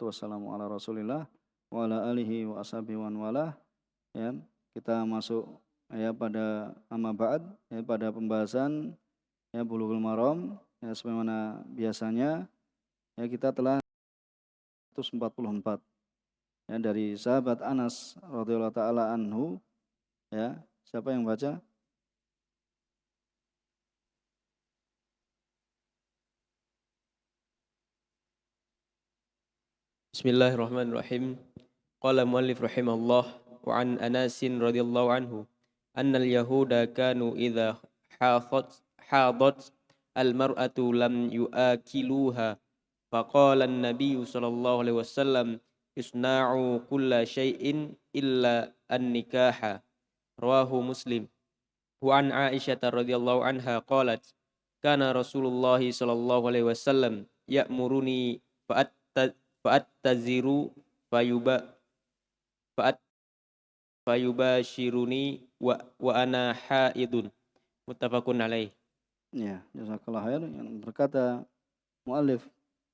Wassalamu ala Rasulillah wa ala alihi wa ashabihi wa wala. Ya, kita masuk ya pada amma ba'd ya pada pembahasan ya Bulughul Maram ya sebagaimana biasanya ya kita telah 144 ya dari sahabat Anas radhiyallahu taala anhu ya. Siapa yang baca? Bismillahirrahmanirrahim. Qala muallif rahimahullah wa an Anasin radhiyallahu anhu annal yahuda kanu idza hadat al-mar'atu lam yuakiluha faqala an-nabiy sallallahu alaihi wasallam isna'u kulla syai'in illa an-nikaha rawahu Muslim. Wa an Aisyah radhiyallahu anha qalat kana Rasulullah sallallahu alaihi wasallam ya'muruni fa'attaziru fayuba fa'at fayubashiruni wa ana haidun muttafaqun alaih. Ya, jazakallah khair. Yang berkata muallif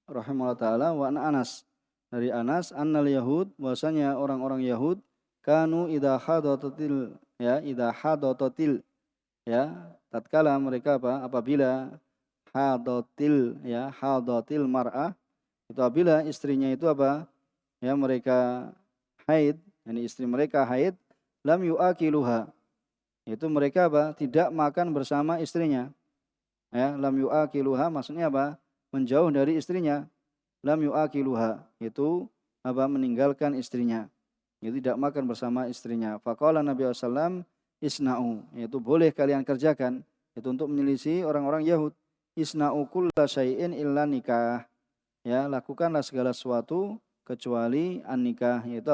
rahimahullah taala wa an Anas, dari Anas annal yahud, bahwasanya orang-orang Yahud kanu idza hadatatil ya tatkala mereka apabila hadatil mar'ah, itu apabila istrinya itu ya mereka haid, yakni istri mereka haid, lam yuakiluha, itu mereka tidak makan bersama istrinya. Ya, lam yuakiluha maksudnya menjauh dari istrinya. Lam yuakiluha itu meninggalkan istrinya, itu tidak makan bersama istrinya. Faqala Nabi SAW isna'u, yaitu boleh kalian kerjakan, itu untuk menyelisih orang-orang Yahud. Isna'u kulla syai'in illa nikah, ya lakukanlah segala sesuatu kecuali an-nikah, yaitu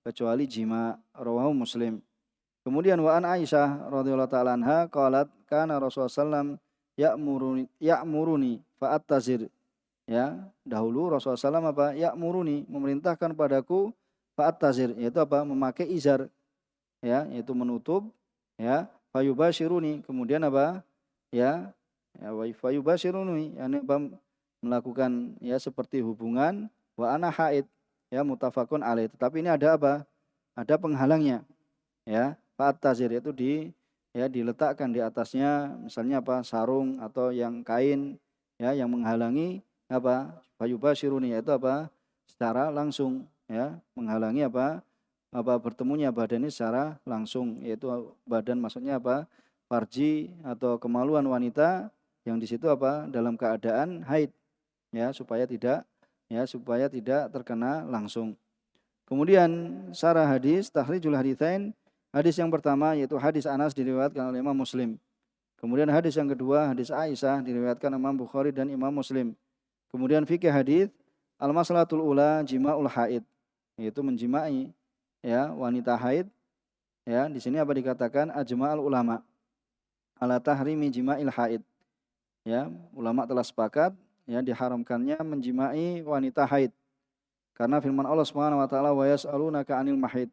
kecuali jima. Rawahu Muslim. Kemudian wa an Aisyah radhiyallahu taala anha qalat kana Rasulullah sallam ya'muruni fa'attazir. Ya, dahulu Rasulullah sallam ya'muruni, memerintahkan padaku fa'attazir, yaitu memakai izar, ya yaitu menutup, ya fayubashiruni, kemudian ya fayubashiruni, yakni melakukan ya seperti hubungan, wa ana haid, ya muttafaqun alaih, tetapi ini ada ada penghalangnya, ya fa'attazir itu diletakkan di atasnya misalnya sarung atau yang kain, ya yang menghalangi fayubashiruni, yaitu secara langsung, ya menghalangi bertemunya badan ini secara langsung, yaitu badan maksudnya farji atau kemaluan wanita yang di situ dalam keadaan haid, ya supaya tidak terkena langsung. Kemudian syarah hadis, takhrijul haditsain, hadis yang pertama yaitu hadis Anas diriwayatkan oleh Imam Muslim. Kemudian hadis yang kedua hadis Aisyah diriwayatkan Imam Bukhari dan Imam Muslim. Kemudian fikih hadis, al-maslahatul ula jima'ul haid, yaitu menjimai ya wanita haid. Ya, di sini dikatakan ajma'ul ulama ala tahrimi jima'il haid. Ya, ulama telah sepakat ya diharamkannya menjimai wanita haid. Karena firman Allah Subhanahu wa taala wa yas'alunaka 'anil mahid.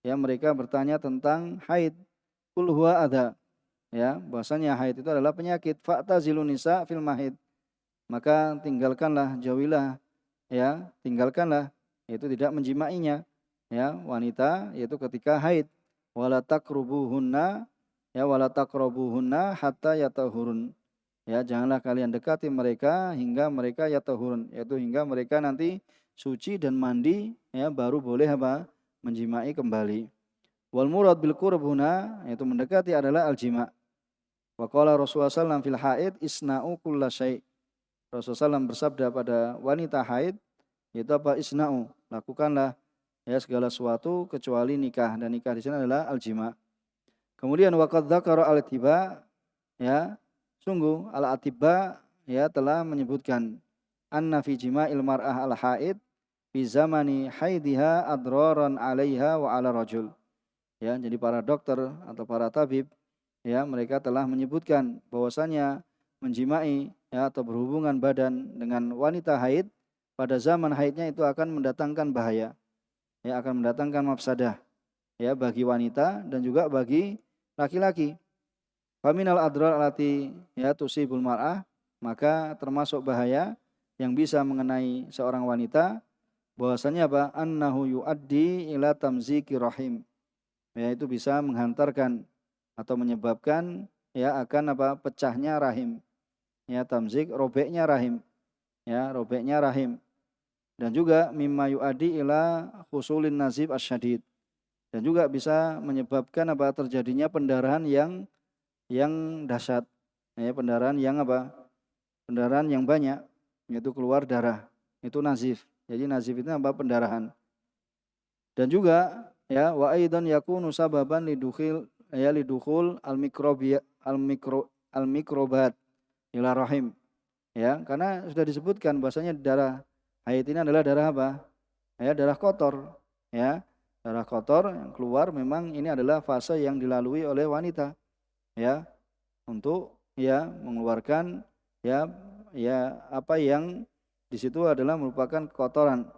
Ya, mereka bertanya tentang haid. Qul huwa adza. Ya, bahasanya haid itu adalah penyakit. Fa'tazilun nisa fil mahid. Maka jauhilah, yaitu tidak menjimainya, ya wanita, yaitu ketika haid. Wala taqrubuhunna hatta yatahurun. Ya, janganlah kalian dekati mereka hingga mereka yatahurun, yaitu hingga mereka nanti suci dan mandi, ya baru boleh menjimai kembali. Wal murad bil qurb huna, yaitu mendekati adalah al-jima'. Wa qala Rasulullah sallallahu fil haid isna'u kulla syai'. Rasulullah SAW bersabda pada wanita haid, yaitu isna'u, lakukanlah ya segala sesuatu kecuali nikah, dan nikah di sini adalah al-jima'. Kemudian waqad dzakara al-tiba, ya sungguh al-atibba ya telah menyebutkan anna fi jima'il mar'ah al-haid fi zamani haidiha adraran 'alaiha wa 'ala rajul. Ya, jadi para dokter atau para tabib ya mereka telah menyebutkan bahwasanya menjimai ya atau berhubungan badan dengan wanita haid pada zaman haidnya itu akan mendatangkan bahaya, ya akan mendatangkan mafsadah ya bagi wanita dan juga bagi laki-laki. Faminal adrar alati ya tusibul mar'ah, maka termasuk bahaya yang bisa mengenai seorang wanita bahwasanya apa? Annahu yuaddi ila tamziki rahim. Ya, itu bisa menghantarkan atau menyebabkan ya akan apa? Pecahnya rahim. Ya, tamzik robeknya rahim. Ya, robeknya rahim. Dan juga mimma yuaddi ila husulin nazib asyadid. Dan juga bisa menyebabkan apa? Terjadinya pendarahan yang dahsyat. Ya, pendarahan yang apa? Pendarahan yang banyak, yaitu keluar darah. Itu nazif. Jadi nazif itu apa? Pendarahan. Dan juga ya wa aidan yakunu sababan lidukhul al mikrobat ila rahim. Ya, karena sudah disebutkan bahwasanya darah haid ini adalah darah apa? Ya, darah kotor. Ya, darah kotor yang keluar memang ini adalah fase yang dilalui oleh wanita. Ya, untuk ya mengeluarkan ya apa yang di situ adalah merupakan kotoran.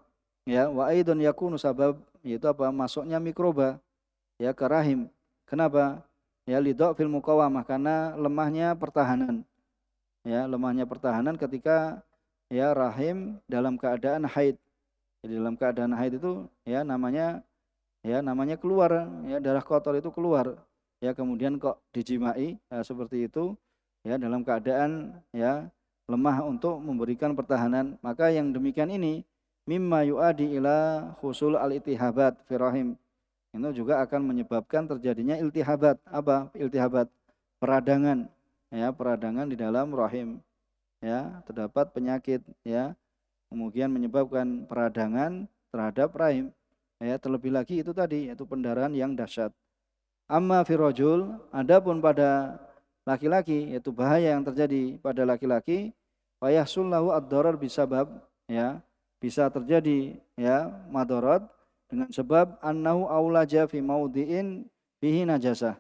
Ya, wa aidon yakunu sabab yaitu apa? Masuknya mikroba ya ke rahim. Kenapa? Ya lidhafil muqawamah, karena lemahnya pertahanan. Ya, lemahnya pertahanan ketika ya rahim dalam keadaan haid. Jadi dalam keadaan haid itu namanya keluar ya, darah kotor itu keluar. Ya, kemudian kok dijimai seperti itu ya dalam keadaan ya lemah untuk memberikan pertahanan, maka yang demikian ini mimma yuadi ila husul al-iltihabat fi rahim. Itu juga akan menyebabkan terjadinya iltihabat. Apa? Iltihabat, peradangan. Ya, peradangan di dalam rahim. Ya, terdapat penyakit ya, kemudian menyebabkan peradangan terhadap rahim. Ya, terlebih lagi itu tadi yaitu pendarahan yang dahsyat. Amma firojul, adapun pada laki-laki yaitu bahaya yang terjadi pada laki-laki, fayahsul lahu ad-darar bisabab, ya, bisa terjadi ya madarat dengan sebab annahu aulaja fi maudhi'in fihi najasah.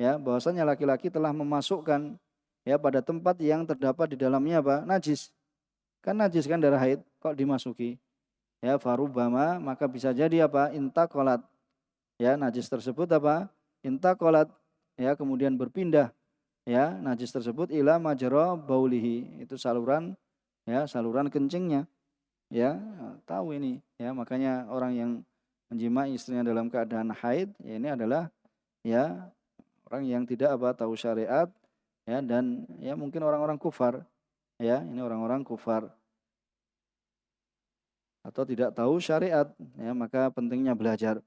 Ya, bahwasanya laki-laki telah memasukkan ya pada tempat yang terdapat di dalamnya apa? Najis. Kan najis kan darah haid kok dimasuki. Ya, farubama, maka bisa jadi apa? Intaqalat. Ya, najis tersebut apa? Intaqalat, ya, kemudian berpindah ya najis tersebut ila majra baulihi, itu saluran ya saluran kencingnya ya. Tahu ini ya, makanya orang yang menjimai istrinya dalam keadaan haid ya ini adalah ya orang yang tidak apa tahu syariat ya, dan ya mungkin orang-orang kufar ya, ini orang-orang kufar atau tidak tahu syariat ya, maka pentingnya belajar.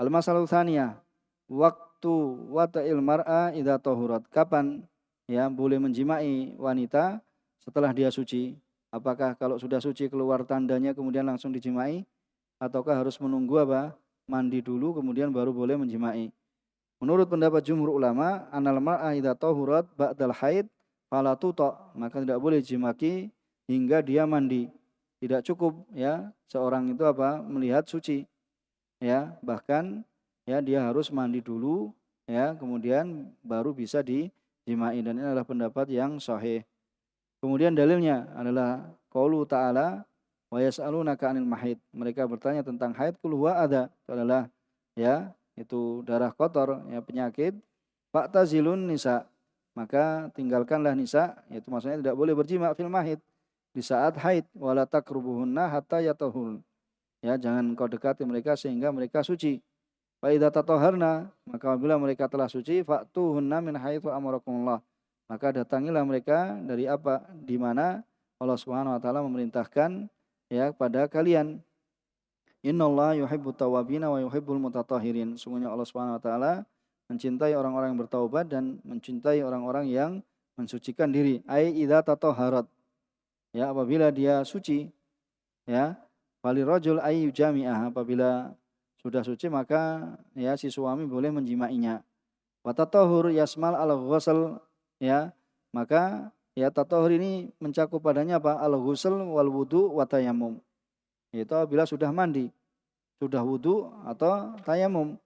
Al-masalah tsaniyah, waktu wata'il mar'a idza tahurat. Kapan ya boleh menjimai wanita setelah dia suci? Apakah kalau sudah suci keluar tandanya kemudian langsung dijimai, ataukah harus menunggu apa? Mandi dulu kemudian baru boleh menjimai? Menurut pendapat jumhur ulama, anal mar'a idza tahurat ba'dal haid fala tuta, maka tidak boleh jimaki hingga dia mandi. Tidak cukup ya seorang itu apa? Melihat suci. Ya, bahkan ya dia harus mandi dulu ya, kemudian baru bisa dijimai, dan ini adalah pendapat yang sahih. Kemudian dalilnya adalah qaulu ta'ala wa yas'alunaka 'anil mahid. Mereka bertanya tentang haid, qul huwa adza. Itu adalah ya itu darah kotor ya, penyakit. Fa'tazilun nisa, maka tinggalkanlah nisa, yaitu maksudnya tidak boleh berjima fil mahid di saat haid, wala takrubuhunna hatta yatahun. Ya, jangan kau dekati mereka sehingga mereka suci. Fa idza tatahharna, maka apabila mereka telah suci, fa'tuhunna min haitsu amarakumullah. Maka datangilah mereka dari apa? Di mana Allah Subhanahu wa taala memerintahkan ya kepada kalian. Innallaha yuhibbut tawwabina wa yuhibbul mutatahhirin. Sungguhnya Allah Subhanahu wa taala mencintai orang-orang yang bertaubat dan mencintai orang-orang yang mensucikan diri. Ai idza tatahharat. Ya, apabila dia suci, ya. Falirajul ayyu jami'ah, apabila sudah suci maka ya si suami boleh menjimainya. Wa tatahhur yasmal al-ghusl, ya. Maka ya tatahhur ini mencakup padanya apa? Al-ghusl wal wudu wa tayammum. Yaitu apabila sudah mandi, sudah wudu atau tayamum.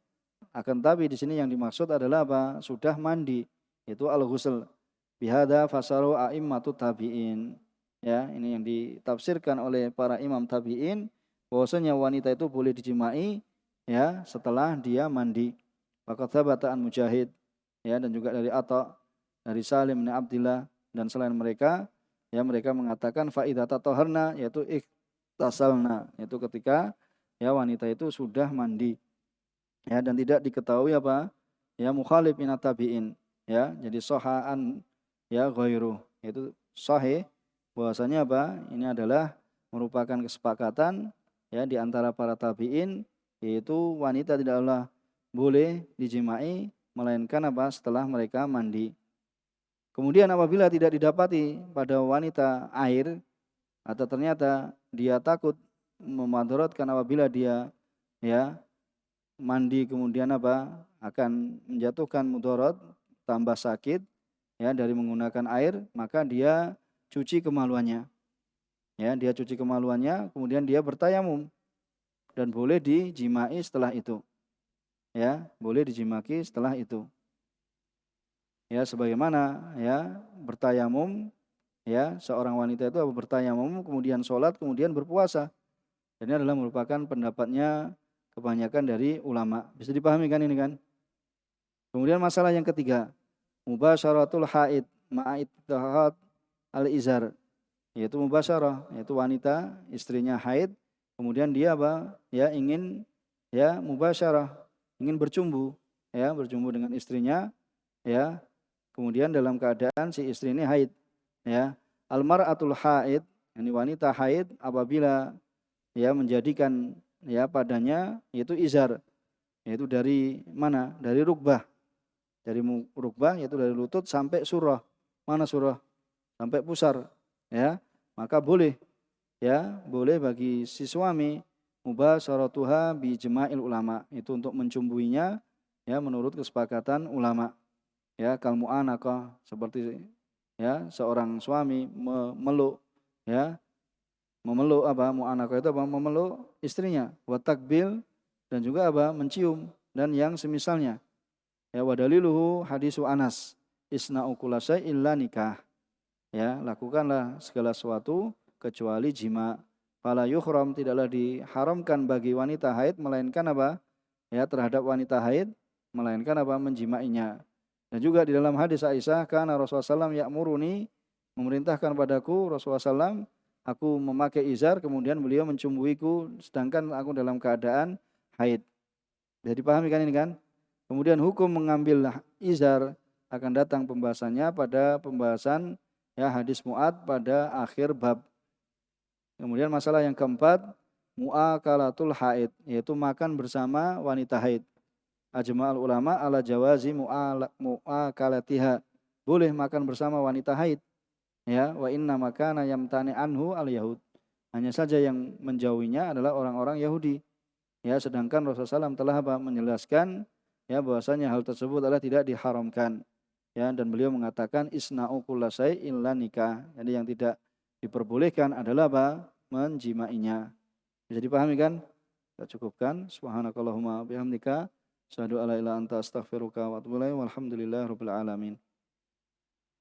Akan tapi di sini yang dimaksud adalah apa? Sudah mandi, itu al-ghusl. Bihadza fasaru a'immatu tabi'in. Ya, ini yang ditafsirkan oleh para imam tabi'in bahwasanya wanita itu boleh dijimai ya setelah dia mandi. Faqad thabata an Mujahid ya, dan juga dari Atha, dari Salim bin Abdillah dan selain mereka ya, mereka mengatakan fa idza tatahharna, yaitu iktasalna, itu ketika ya wanita itu sudah mandi ya, dan tidak diketahui apa ya mukhalif minat tabi'in ya, jadi sohaan ya ghairu, itu sahih bahwasanya apa ini adalah merupakan kesepakatan ya di antara para tabi'in, yaitu wanita tidaklah boleh dijimai melainkan apa setelah mereka mandi. Kemudian apabila tidak didapati pada wanita air, atau ternyata dia takut memudaratkan apabila dia ya mandi kemudian apa akan menjatuhkan mudarat, tambah sakit ya dari menggunakan air, maka dia cuci kemaluannya. Ya, dia cuci kemaluannya, kemudian dia bertayamum dan boleh dijimai setelah itu. Ya, boleh dijimai setelah itu. Ya, sebagaimana ya bertayamum ya, seorang wanita itu bertayamum kemudian sholat kemudian berpuasa. Ini adalah merupakan pendapatnya kebanyakan dari ulama. Bisa dipahami kan ini kan? Kemudian masalah yang ketiga, mubasyaratul haid ma'ittihat al-izar, yaitu mubasyarah, yaitu wanita istrinya haid, kemudian dia apa? Ya ingin ya mubasyarah, ingin bercumbu, ya bercumbu dengan istrinya, ya. Kemudian dalam keadaan si istri ini haid, ya. Almar'atul haid, ini wanita haid apabila ya menjadikan ya padanya yaitu izar, yaitu dari mana? Dari rukbah. Dari rukbah yaitu dari lutut sampai surah. Mana surah? Sampai pusar, ya. Maka boleh ya, boleh bagi si suami mubasyaratuha bi ijma'il ulama, itu untuk mencumbuinya ya menurut kesepakatan ulama. Ya, kal mu'anaqah, seperti ya seorang suami memeluk ya, memeluk apa mu'anaqah itu apa? Memeluk istrinya, wa takbil, dan juga apa? Mencium dan yang semisalnya. Ya, wa daliluhu hadisu Anas, isna'u kulasai illa nikah. Ya, lakukanlah segala sesuatu kecuali jima. Fala yuhram, tidaklah diharamkan bagi wanita haid melainkan apa? Ya, terhadap wanita haid melainkan apa? Menjimainya. Dan juga di dalam hadis Aisyah, karena Rasulullah SAW ya'muruni, memerintahkan padaku Rasulullah SAW, aku memakai izar, kemudian beliau mencumbuiku sedangkan aku dalam keadaan haid. Jadi dipahami kan ini kan? Kemudian hukum mengambil izar akan datang pembahasannya pada pembahasan ya hadis Mu'ad pada akhir bab. Kemudian masalah yang keempat, mu'akalatul haid, yaitu makan bersama wanita haid. Ajma'al ulama ala jawazi mu'akalatiha, boleh makan bersama wanita haid. Ya, wa inna makana yamtani anhu al yahud, hanya saja yang menjauhinya adalah orang-orang Yahudi. Ya, sedangkan Rasulullah SAW telah menjelaskan ya bahwasanya hal tersebut adalah tidak diharamkan. Ya, dan beliau mengatakan isna'u kullasai illa nikah. Jadi yang tidak diperbolehkan adalah apa? Menjimainya. Bisa dipahami kan? Kita cukupkan. Subhanakallahumma bihamdika asyhadu alla ilaha illa anta astaghfiruka wa atubu ilaik. Walhamdulillahirabbil alamin.